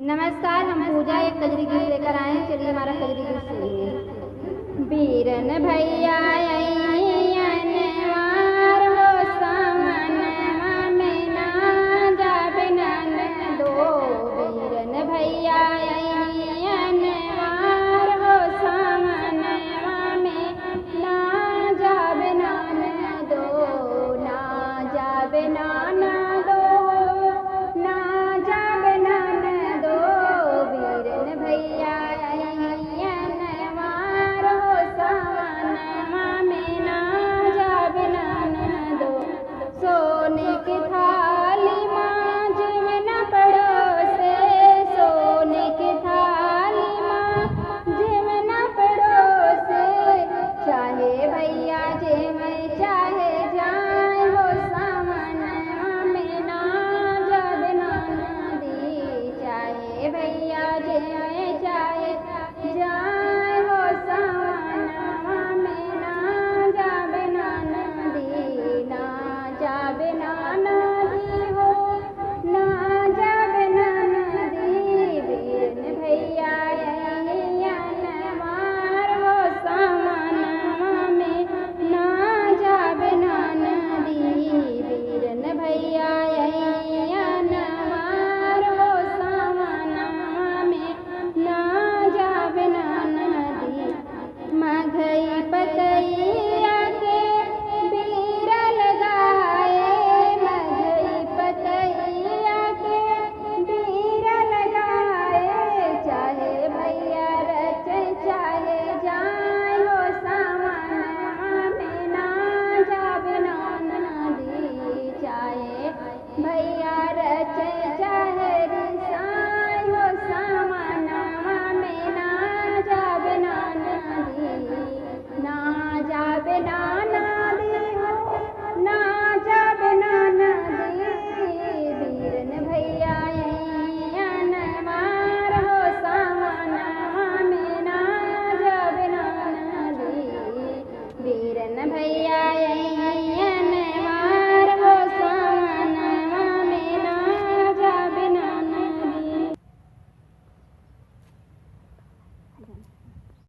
नमस्कार, हम पूजा एक कजरी गीत लेकर आए हैं। चलिए हमारा कजरी गीत सुनिए। बीरन भैया अनवार हो सामनवा में ना जाबे नन दो। बीरन भैया अनवार हो सामनवा में ना जाबे नन दो। ना जाबे नन दो, ना जाबे नन दो। बीरन भैया अनवार हो सामनवा में ना जाबे नन दो। सोने की थाली मांझ में न पड़ोसे, सोने की थाली मांझ में न पड़ोसे। चाहे भैया जे मैं चाहे जाए हो सामनवा में ना जाबे नन दी। चाहे भैया जे मैं चाहे